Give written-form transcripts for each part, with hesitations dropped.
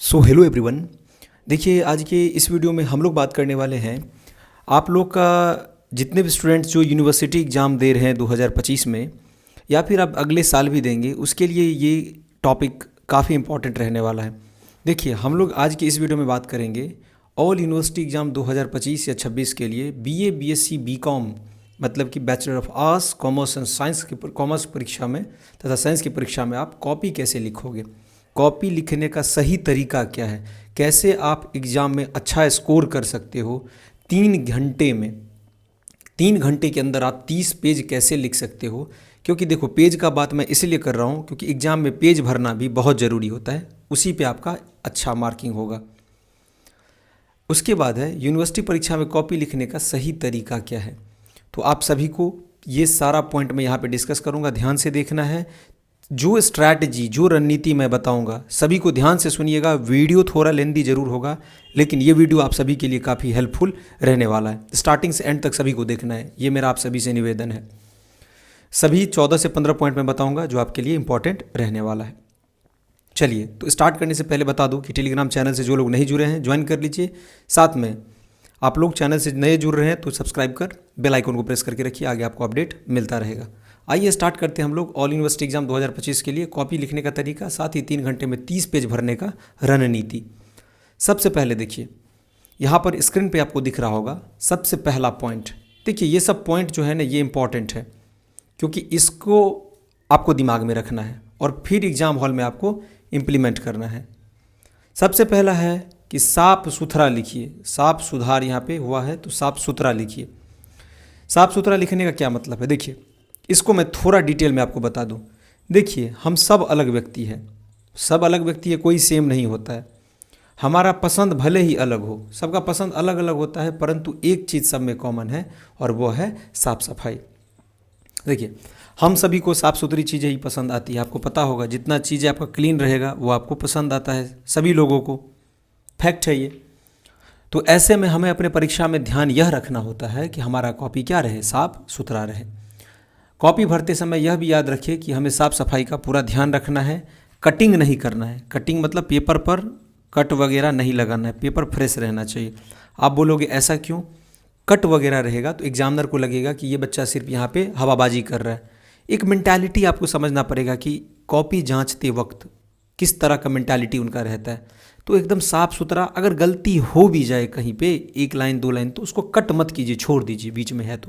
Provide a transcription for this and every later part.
So hello everyone. देखिए, आज के इस वीडियो में हम लोग बात करने वाले हैं आप लोग का जितने भी स्टूडेंट्स जो यूनिवर्सिटी एग्ज़ाम दे रहे हैं 2025 में या फिर आप अगले साल भी देंगे, उसके लिए ये टॉपिक काफ़ी इंपॉर्टेंट रहने वाला है। देखिए, हम लोग आज की इस वीडियो में बात करेंगे ऑल यूनिवर्सिटी एग्ज़ाम 2025 या 26 के लिए बीए, बीएससी, बीकॉम मतलब कि bachelor of arts, commerce and science की कॉमर्स परीक्षा में तथा साइंस की परीक्षा में आप कॉपी कैसे लिखोगे, कॉपी लिखने का सही तरीका क्या है, कैसे आप एग्ज़ाम में अच्छा स्कोर कर सकते हो 3 घंटे में। 3 घंटे के अंदर आप 30 पेज कैसे लिख सकते हो। क्योंकि देखो, पेज का बात मैं इसलिए कर रहा हूँ क्योंकि एग्ज़ाम में पेज भरना भी बहुत ज़रूरी होता है, उसी पे आपका अच्छा मार्किंग होगा। उसके बाद है यूनिवर्सिटी परीक्षा में कॉपी लिखने का सही तरीका क्या है। तो आप सभी को ये सारा पॉइंट मैं यहाँ पे डिस्कस करूँगा, ध्यान से देखना है। जो स्ट्रैटेजी, जो रणनीति मैं बताऊंगा सभी को ध्यान से सुनिएगा। वीडियो थोड़ा लेंदी ज़रूर होगा, लेकिन ये वीडियो आप सभी के लिए काफ़ी हेल्पफुल रहने वाला है। स्टार्टिंग से एंड तक सभी को देखना है, ये मेरा आप सभी से निवेदन है। सभी 14 से 15 पॉइंट में बताऊंगा जो आपके लिए इंपॉर्टेंट रहने वाला है। चलिए, तो स्टार्ट करने से पहले बता दूं कि टेलीग्राम चैनल से जो लोग नहीं जुड़े हैं ज्वाइन कर लीजिए। साथ में आप लोग चैनल से नए जुड़ रहे हैं तो सब्सक्राइब कर बेल आइकन को प्रेस करके रखिए, आगे आपको अपडेट मिलता रहेगा। आइए स्टार्ट करते हैं हम लोग ऑल यूनिवर्सिटी एग्जाम 2025 के लिए कॉपी लिखने का तरीका, साथ ही 3 घंटे में 30 पेज भरने का रणनीति। सबसे पहले देखिए, यहाँ पर स्क्रीन पे आपको दिख रहा होगा सबसे पहला पॉइंट। देखिए, ये सब पॉइंट जो है ना, ये इंपॉर्टेंट है क्योंकि इसको आपको दिमाग में रखना है और फिर एग्ज़ाम हॉल में आपको इम्प्लीमेंट करना है। सबसे पहला है कि साफ सुथरा लिखिए। साफ सुधार यहाँ पे हुआ है तो साफ सुथरा लिखिए। साफ सुथरा लिखने का क्या मतलब है, देखिए इसको मैं थोड़ा डिटेल में आपको बता दूं। देखिए, हम सब अलग व्यक्ति हैं, सब अलग व्यक्ति है, कोई सेम नहीं होता है। हमारा पसंद भले ही अलग हो, सबका पसंद अलग अलग होता है, परंतु एक चीज़ सब में कॉमन है और वो है साफ़ सफाई। देखिए, हम सभी को साफ़ सुथरी चीज़ें ही पसंद आती है। आपको पता होगा जितना चीज़ें आपका क्लीन रहेगा वो आपको पसंद आता है, सभी लोगों को, फैक्ट है ये। तो ऐसे में हमें अपने परीक्षा में ध्यान यह रखना होता है कि हमारा कॉपी क्या रहे, साफ़ सुथरा रहे। कॉपी भरते समय यह भी याद रखिए कि हमें साफ़ सफाई का पूरा ध्यान रखना है। कटिंग नहीं करना है। कटिंग मतलब पेपर पर कट वगैरह नहीं लगाना है, पेपर फ्रेश रहना चाहिए। आप बोलोगे ऐसा क्यों? कट वगैरह रहेगा तो एग्जामिनर को लगेगा कि ये बच्चा सिर्फ यहाँ पे हवाबाजी कर रहा है। एक मेंटालिटी आपको समझना पड़ेगा कि कॉपी जांचते वक्त किस तरह का मेंटालिटी उनका रहता है। तो एकदम साफ़ सुथरा, अगर गलती हो भी जाए कहीं पे 1 लाइन 2 लाइन तो उसको कट मत कीजिए, छोड़ दीजिए बीच में है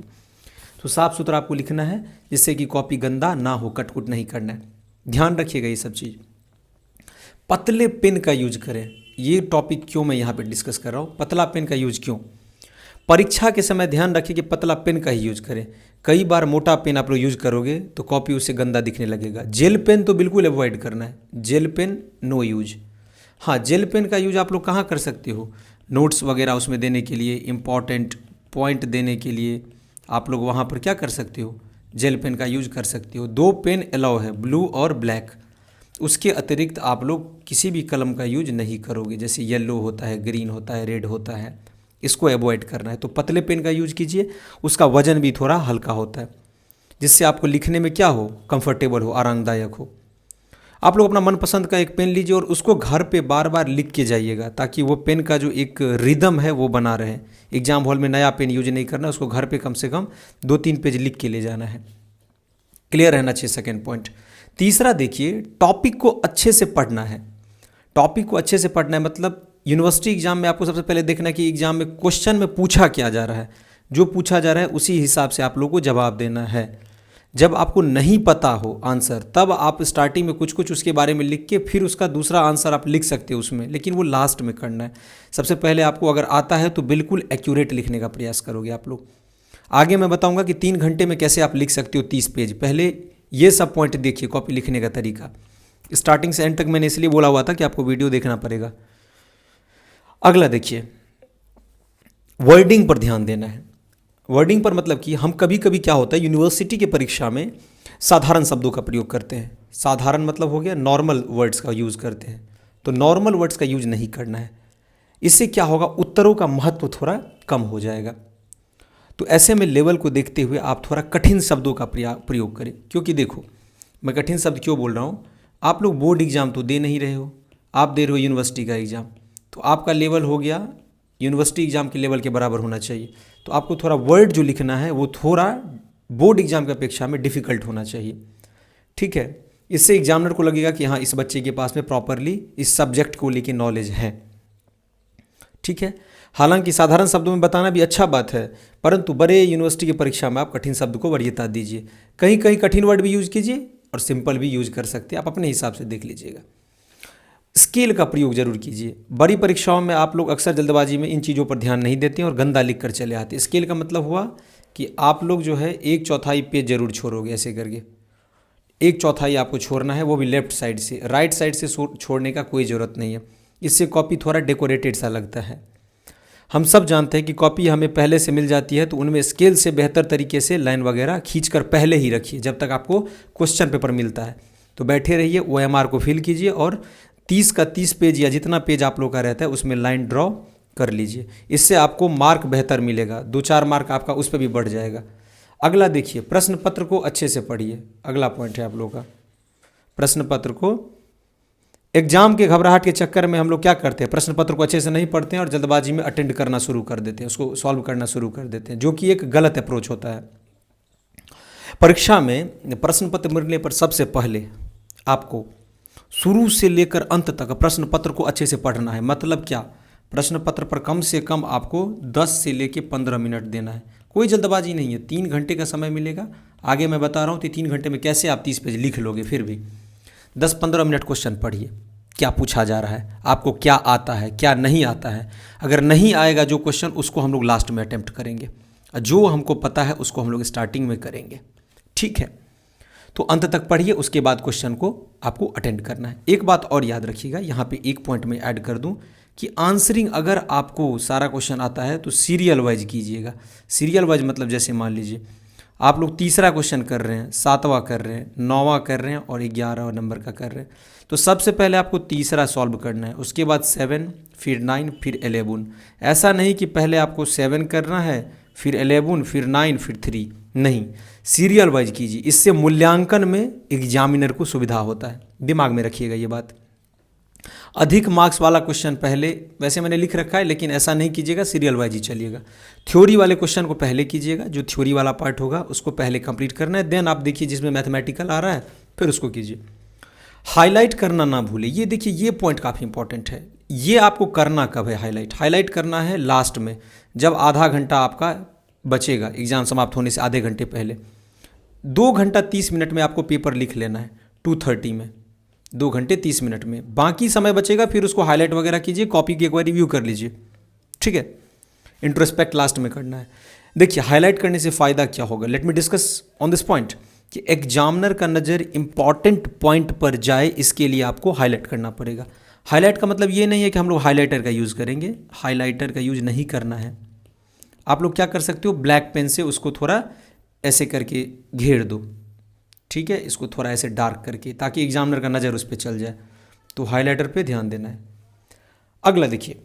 तो साफ़ सुथरा आपको लिखना है जिससे कि कॉपी गंदा ना हो, कटकुट नहीं करना है। ध्यान रखिएगा ये सब चीज़। पतले पेन का यूज करें। ये टॉपिक क्यों मैं यहाँ पे डिस्कस कर रहा हूँ, पतला पेन का यूज क्यों। परीक्षा के समय ध्यान रखिए कि पतला पेन का ही यूज करें। कई बार मोटा पेन आप लोग यूज करोगे तो कॉपी उससे गंदा दिखने लगेगा। जेल पेन तो बिल्कुल अवॉइड करना है, जेल पेन नो यूज। हाँ, जेल पेन का यूज आप लोग कहाँ कर सकते हो, नोट्स वगैरह उसमें देने के लिए, इम्पॉर्टेंट पॉइंट देने के लिए आप लोग वहाँ पर क्या कर सकते हो, जेल पेन का यूज कर सकते हो। 2 पेन अलाउ है, ब्लू और ब्लैक। उसके अतिरिक्त आप लोग किसी भी कलम का यूज नहीं करोगे, जैसे येलो होता है, ग्रीन होता है, रेड होता है, इसको अवॉइड करना है। तो पतले पेन का यूज कीजिए, उसका वजन भी थोड़ा हल्का होता है जिससे आपको लिखने में क्या हो, कंफर्टेबल हो, आरामदायक हो। आप लोग अपना मनपसंद का एक पेन लीजिए और उसको घर पे बार बार लिख के जाइएगा ताकि वो पेन का जो एक रिदम है वो बना रहे। एग्जाम हॉल में नया पेन यूज नहीं करना, उसको घर पे कम से कम 2-3 पेज लिख के ले जाना है। क्लियर रहना चाहिए। Second point. तीसरा देखिए, टॉपिक को अच्छे से पढ़ना है। टॉपिक को अच्छे से पढ़ना है मतलब यूनिवर्सिटी एग्जाम में आपको सबसे पहले देखना है कि एग्जाम में क्वेश्चन में पूछा क्या जा रहा है। जो पूछा जा रहा है उसी हिसाब से आप लोगों को जवाब देना है। जब आपको नहीं पता हो आंसर, तब आप स्टार्टिंग में कुछ कुछ उसके बारे में लिख के फिर उसका दूसरा आंसर आप लिख सकते हो उसमें, लेकिन वो लास्ट में करना है। सबसे पहले आपको अगर आता है तो बिल्कुल एक्यूरेट लिखने का प्रयास करोगे आप लोग। आगे मैं बताऊंगा कि 3 घंटे में कैसे आप लिख सकते हो 30 पेज। पहले ये सब पॉइंट देखिए, कॉपी लिखने का तरीका। स्टार्टिंग से एंड तक मैंने इसलिए बोला हुआ था कि आपको वीडियो देखना पड़ेगा। अगला देखिए, वर्डिंग पर ध्यान देना है। वर्डिंग पर मतलब कि हम कभी कभी क्या होता है, यूनिवर्सिटी के परीक्षा में साधारण शब्दों का प्रयोग करते हैं। साधारण मतलब हो गया नॉर्मल वर्ड्स का यूज़ करते हैं, तो नॉर्मल वर्ड्स का यूज नहीं करना है। इससे क्या होगा, उत्तरों का महत्व थोड़ा कम हो जाएगा। तो ऐसे में लेवल को देखते हुए आप थोड़ा कठिन शब्दों का प्रयोग करें। क्योंकि देखो, मैं कठिन शब्द क्यों बोल रहा हूँ, आप लोग बोर्ड एग्जाम तो दे नहीं रहे हो, आप दे रहे हो यूनिवर्सिटी का एग्ज़ाम, तो आपका लेवल हो गया यूनिवर्सिटी एग्ज़ाम के लेवल के बराबर होना चाहिए। तो आपको थोड़ा वर्ड जो लिखना है वो थोड़ा बोर्ड एग्ज़ाम की अपेक्षा में डिफ़िकल्ट होना चाहिए, ठीक है। इससे एग्जामिनर को लगेगा कि हाँ इस बच्चे के पास में प्रॉपरली इस सब्जेक्ट को लेके नॉलेज है, ठीक है। हालांकि साधारण शब्दों में बताना भी अच्छा बात है, परंतु बड़े यूनिवर्सिटी की परीक्षा में आप कठिन शब्द को वरीयता दीजिए। कहीं कहीं कठिन वर्ड भी यूज कीजिए और सिंपल भी यूज कर सकते हैं, आप अपने हिसाब से देख लीजिएगा। स्केल का प्रयोग जरूर कीजिए। बड़ी परीक्षाओं में आप लोग अक्सर जल्दबाजी में इन चीज़ों पर ध्यान नहीं देते हैं और गंदा लिख कर चले आते हैं। स्केल का मतलब हुआ कि आप लोग जो है 1/4 पेज जरूर छोड़ोगे, ऐसे करके 1/4 आपको छोड़ना है, वो भी लेफ्ट साइड से। राइट साइड से छोड़ने का कोई ज़रूरत नहीं है, इससे कॉपी थोड़ा डेकोरेटेड सा लगता है। हम सब जानते हैं कि कॉपी हमें पहले से मिल जाती है, तो उनमें स्केल से बेहतर तरीके से लाइन वगैरह खींचकर पहले ही रखिए जब तक आपको क्वेश्चन पेपर मिलता है। तो बैठे रहिए, OMR को फिल कीजिए और 30 का 30 पेज या जितना पेज आप लोग का रहता है उसमें लाइन ड्रॉ कर लीजिए। इससे आपको मार्क बेहतर मिलेगा, 2-4 मार्क आपका उस पर भी बढ़ जाएगा। अगला देखिए, प्रश्न पत्र को अच्छे से पढ़िए। अगला पॉइंट है आप लोग का, प्रश्न पत्र को। एग्जाम के घबराहट के चक्कर में हम लोग क्या करते हैं, प्रश्न पत्र को अच्छे से नहीं पढ़ते हैं और जल्दबाजी में अटेंड करना शुरू कर देते हैं, उसको सॉल्व करना शुरू कर देते हैं, जो कि एक गलत अप्रोच होता है। परीक्षा में प्रश्न पत्र मिलने पर सबसे पहले आपको शुरू से लेकर अंत तक प्रश्न पत्र को अच्छे से पढ़ना है। मतलब क्या, प्रश्न पत्र पर कम से कम आपको 10 से लेकर 15 मिनट देना है। कोई जल्दबाजी नहीं है, 3 घंटे का समय मिलेगा। आगे मैं बता रहा हूँ कि 3 घंटे में कैसे आप 30 पेज लिख लोगे। फिर भी 10-15 मिनट क्वेश्चन पढ़िए, क्या पूछा जा रहा है, आपको क्या आता है क्या नहीं आता है। अगर नहीं आएगा जो क्वेश्चन, उसको हम लोग लास्ट में अटेम्प्ट करेंगे, और जो हमको पता है उसको हम लोग स्टार्टिंग में करेंगे, ठीक है। तो अंत तक पढ़िए, उसके बाद क्वेश्चन को आपको अटेंड करना है। एक बात और याद रखिएगा, यहाँ पे एक पॉइंट में ऐड कर दूँ कि आंसरिंग अगर आपको सारा क्वेश्चन आता है तो सीरियल वाइज कीजिएगा। सीरियल वाइज मतलब जैसे मान लीजिए आप लोग तीसरा क्वेश्चन कर रहे हैं, 7वां कर रहे हैं, 9वां कर रहे हैं और 11वां नंबर का कर रहे हैं, तो सबसे पहले आपको तीसरा सॉल्व करना है, उसके बाद 7, फिर 9, फिर 11। ऐसा नहीं कि पहले आपको 7 करना है, फिर 11, फिर 9, फिर 3, नहीं, सीरियल वाइज कीजिए। इससे मूल्यांकन में एग्जामिनर को सुविधा होता है, दिमाग में रखिएगा ये बात। अधिक मार्क्स वाला क्वेश्चन पहले, वैसे मैंने लिख रखा है लेकिन ऐसा नहीं कीजिएगा, सीरियल वाइज ही चलिएगा। थ्योरी वाले क्वेश्चन को पहले कीजिएगा, जो थ्योरी वाला पार्ट होगा उसको पहले कंप्लीट करना है, देन आप देखिए जिसमें मैथमेटिकल आ रहा है फिर उसको कीजिए। हाईलाइट करना ना भूले, ये देखिए ये पॉइंट काफ़ी इंपॉर्टेंट है। ये आपको करना कब है, हाईलाइट करना है लास्ट में, जब आधा घंटा आपका बचेगा एग्ज़ाम समाप्त होने से आधे घंटे पहले। 2 घंटा 30 मिनट में आपको पेपर लिख लेना है 2:30 में, 2 घंटे 30 मिनट में। बाकी समय बचेगा फिर उसको हाईलाइट वगैरह कीजिए, कॉपी की एक बार रिव्यू कर लीजिए, ठीक है। इंट्रोस्पेक्ट लास्ट में करना है। देखिए हाईलाइट करने से फ़ायदा क्या होगा, let me discuss on this point, कि एग्जामिनर का नज़र इंपॉर्टेंट पॉइंट पर जाए, इसके लिए आपको हाईलाइट करना पड़ेगा। हाईलाइट का मतलब ये नहीं है कि हम लोग हाईलाइटर का यूज़ करेंगे, हाईलाइटर का यूज़ नहीं करना है। आप लोग क्या कर सकते हो, ब्लैक पेन से उसको थोड़ा ऐसे करके घेर दो, ठीक है, इसको थोड़ा ऐसे डार्क करके, ताकि एग्जामिनर का नज़र उस पर चल जाए। तो हाईलाइटर पे ध्यान देना है। अगला देखिए,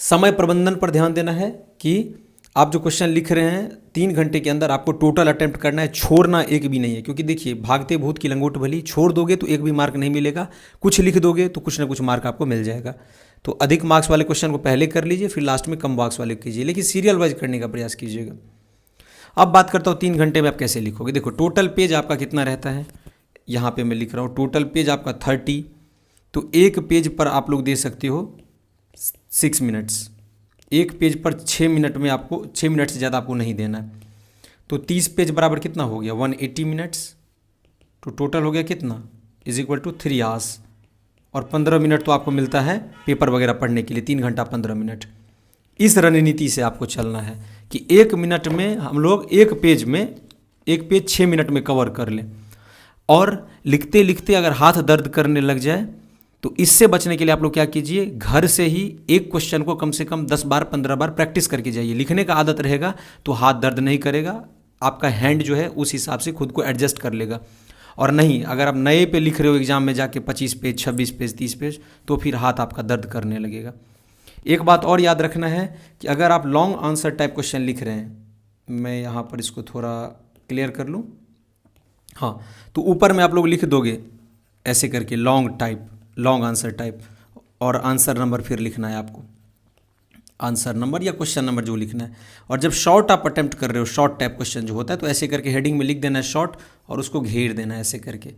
समय प्रबंधन पर ध्यान देना है कि आप जो क्वेश्चन लिख रहे हैं 3 घंटे के अंदर आपको टोटल अटेम्प्ट करना है, छोड़ना एक भी नहीं है। क्योंकि देखिए भागते भूत की लंगोट भली, छोड़ दोगे तो एक भी मार्क नहीं मिलेगा, कुछ लिख दोगे तो कुछ ना कुछ मार्क आपको मिल जाएगा। तो अधिक मार्क्स वाले क्वेश्चन को पहले कर लीजिए, फिर लास्ट में कम मार्क्स वाले कीजिए, लेकिन सीरियल वाइज करने का प्रयास कीजिएगा। अब बात करता हूँ 3 घंटे में आप कैसे लिखोगे। देखो टोटल पेज आपका कितना रहता है, यहाँ पे मैं लिख रहा हूँ टोटल पेज आपका 30, तो एक पेज पर आप लोग दे सकते हो 6 मिनट्स। एक पेज पर 6 मिनट में आपको 6 मिनट से ज़्यादा आपको नहीं देना है। तो 30 पेज बराबर कितना हो गया, 180 मिनट्स। तो टोटल हो गया कितना, = 3 आवर्स। और 15 मिनट तो आपको मिलता है पेपर वगैरह पढ़ने के लिए, 3 घंटा 15 मिनट। इस रणनीति से आपको चलना है कि 1 मिनट में हम लोग एक पेज 6 मिनट में कवर कर लें। और लिखते लिखते अगर हाथ दर्द करने लग जाए तो इससे बचने के लिए आप लोग क्या कीजिए, घर से ही एक क्वेश्चन को कम से कम 10 बार 15 बार प्रैक्टिस करके जाइए। लिखने का आदत रहेगा तो हाथ दर्द नहीं करेगा, आपका हैंड जो है उस हिसाब से खुद को एडजस्ट कर लेगा। और नहीं, अगर आप नए पे लिख रहे हो एग्जाम में जाके 25 पेज 26 पेज 30 पेज, तो फिर हाथ आपका दर्द करने लगेगा। एक बात और याद रखना है कि अगर आप लॉन्ग आंसर टाइप क्वेश्चन लिख रहे हैं, मैं यहाँ पर इसको थोड़ा क्लियर कर लूँ, हाँ, तो ऊपर में आप लोग लिख दोगे ऐसे करके लॉन्ग आंसर टाइप, और आंसर नंबर फिर लिखना है आपको, आंसर नंबर या क्वेश्चन नंबर जो लिखना है। और जब शॉर्ट आप अटेम्प्ट कर रहे हो, शॉर्ट टाइप क्वेश्चन जो होता है, तो ऐसे करके हेडिंग में लिख देना है शॉर्ट और उसको घेर देना है ऐसे करके।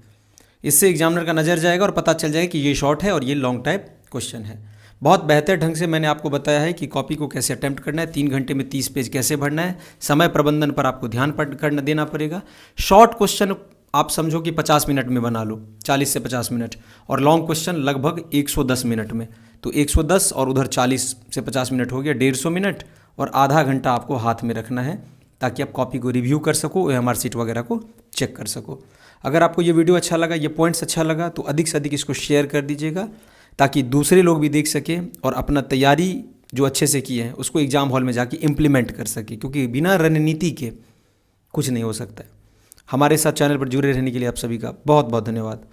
इससे एग्जामिनर का नज़र जाएगा और पता चल जाएगा कि ये शॉर्ट है और ये लॉन्ग टाइप क्वेश्चन है। बहुत बेहतर ढंग से मैंने आपको बताया है कि कॉपी को कैसे अटेम्प्ट करना है, 3 घंटे में 30 पेज कैसे भरना है, समय प्रबंधन पर आपको ध्यान करना देना पड़ेगा। शॉर्ट क्वेश्चन आप समझो कि 50 मिनट में बना लो, 40 से 50 मिनट, और लॉन्ग क्वेश्चन लगभग 110 मिनट में। तो 110 और उधर 40 से 50 मिनट हो गया, 150 मिनट, और आधा घंटा आपको हाथ में रखना है ताकि आप कॉपी को रिव्यू कर सको, OMR शीट वगैरह को चेक कर सको। अगर आपको ये वीडियो अच्छा लगा, ये पॉइंट्स अच्छा लगा, तो अधिक से अधिक इसको शेयर कर दीजिएगा ताकि दूसरे लोग भी देख सकें और अपना तैयारी जो अच्छे से की है उसको एग्ज़ाम हॉल में जाके इम्प्लीमेंट कर सके, क्योंकि बिना रणनीति के कुछ नहीं हो सकता है। हमारे साथ चैनल पर जुड़े रहने के लिए आप सभी का बहुत बहुत धन्यवाद।